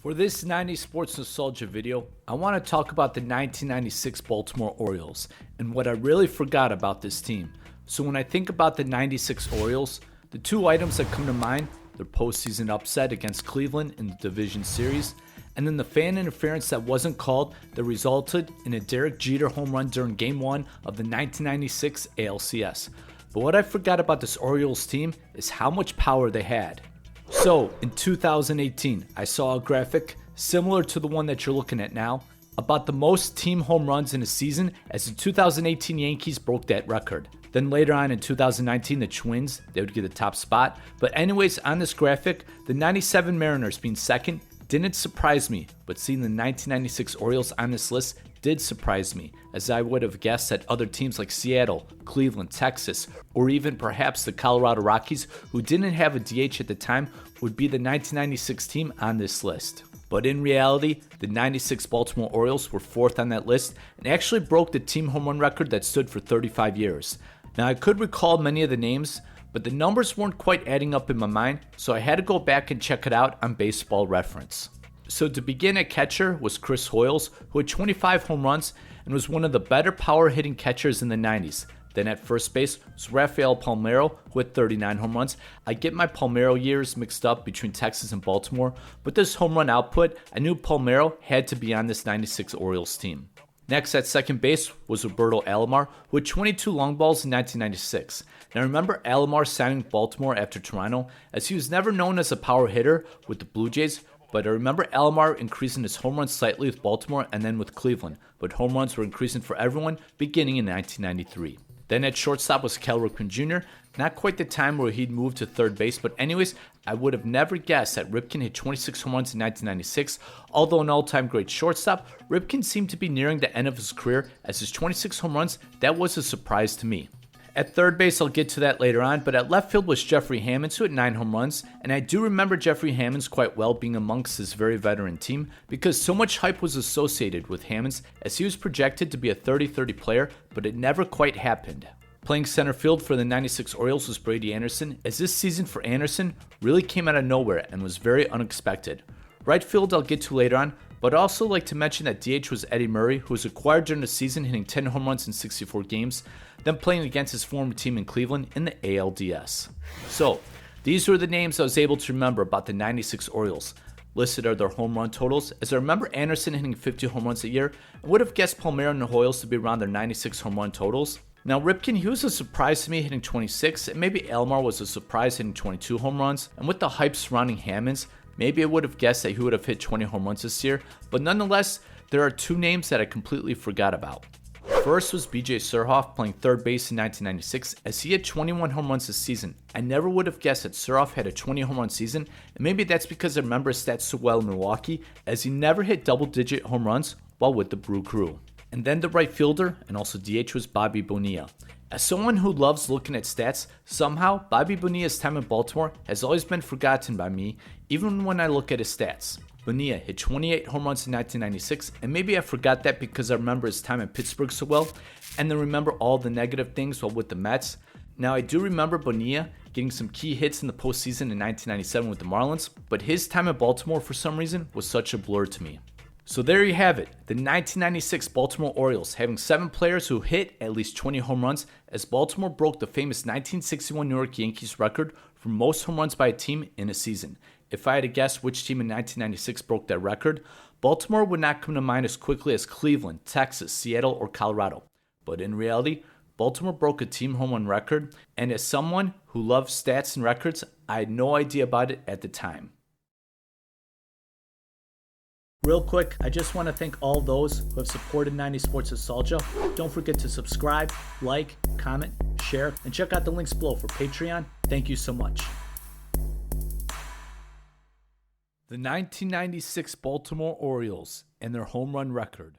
For this 90s Sports Nostalgia video, I want to talk about the 1996 Baltimore Orioles and what I really forgot about this team. So when I think about the 96 Orioles, the two items that come to mind, their postseason upset against Cleveland in the division series, and then the fan interference that wasn't called that resulted in a Derek Jeter home run during Game 1 of the 1996 ALCS. But what I forgot about this Orioles team is how much power they had. So, in 2018, I saw a graphic similar to the one that you're looking at now about the most team home runs in a season, as the 2018 Yankees broke that record. Then later on in 2019, the Twins, they would get the top spot. But anyways, on this graphic, the 97 Mariners being second didn't surprise me, but seeing the 1996 Orioles on this list did surprise me, as I would have guessed that other teams like Seattle, Cleveland, Texas, or even perhaps the Colorado Rockies, who didn't have a DH at the time, would be the 1996 team on this list. But in reality, the 96 Baltimore Orioles were fourth on that list and actually broke the team home run record that stood for 35 years. Now I could recall many of the names, but the numbers weren't quite adding up in my mind, so I had to go back and check it out on Baseball Reference. So to begin at catcher was Chris Hoiles, who had 25 home runs and was one of the better power hitting catchers in the 90s. Then at first base was Rafael Palmeiro, who had 39 home runs. I get my Palmeiro years mixed up between Texas and Baltimore, but this home run output, I knew Palmeiro had to be on this 96 Orioles team. Next at second base was Roberto Alomar, who had 22 long balls in 1996. Now remember Alomar signing with Baltimore after Toronto, as he was never known as a power hitter with the Blue Jays, but I remember Alomar increasing his home runs slightly with Baltimore and then with Cleveland, but home runs were increasing for everyone beginning in 1993. Then at shortstop was Ripken Jr., not quite the time where he'd moved to third base, but anyways, I would have never guessed that Ripken hit 26 home runs in 1996. Although an all-time great shortstop, Ripken seemed to be nearing the end of his career, as his 26 home runs, that was a surprise to me. At third base, I'll get to that later on, but at left field was Jeffrey Hammonds, who had 9 home runs, and I do remember Jeffrey Hammonds quite well being amongst this very veteran team, because so much hype was associated with Hammonds, as he was projected to be a 30-30 player, but it never quite happened. Playing center field for the 96 Orioles was Brady Anderson, as this season for Anderson really came out of nowhere and was very unexpected. Right field I'll get to later on, but I'd also like to mention that DH was Eddie Murray, who was acquired during the season, hitting 10 home runs in 64 games, then playing against his former team in Cleveland in the ALDS. So, these were the names I was able to remember about the 96 Orioles. Listed are their home run totals, as I remember Anderson hitting 50 home runs a year, and would have guessed Palmeiro and Hoiles to be around their 96 home run totals. Now Ripken, he was a surprise to me hitting 26, and maybe Alomar was a surprise hitting 22 home runs, and with the hype surrounding Hammonds, maybe I would have guessed that he would have hit 20 home runs this year, but nonetheless, there are two names that I completely forgot about. First was BJ Surhoff, playing third base in 1996, as he had 21 home runs this season. I never would have guessed that Surhoff had a 20 home run season, and maybe that's because I remember his stats so well in Milwaukee, as he never hit double-digit home runs while with the Brew Crew. And then the right fielder, and also DH, was Bobby Bonilla. As someone who loves looking at stats, somehow Bobby Bonilla's time in Baltimore has always been forgotten by me, even when I look at his stats. Bonilla hit 28 home runs in 1996, and maybe I forgot that because I remember his time in Pittsburgh so well, and then remember all the negative things while with the Mets. Now I do remember Bonilla getting some key hits in the postseason in 1997 with the Marlins, but his time in Baltimore for some reason was such a blur to me. So there you have it, the 1996 Baltimore Orioles having 7 players who hit at least 20 home runs, as Baltimore broke the famous 1961 New York Yankees record for most home runs by a team in a season. If I had to guess which team in 1996 broke that record, Baltimore would not come to mind as quickly as Cleveland, Texas, Seattle, or Colorado. But in reality, Baltimore broke a team home run record, and as someone who loves stats and records, I had no idea about it at the time. Real quick, I just want to thank all those who have supported 90 Sports Nostalgia. Don't forget to subscribe, like, comment, share, and check out the links below for Patreon. Thank you so much. The 1996 Baltimore Orioles and their home run record.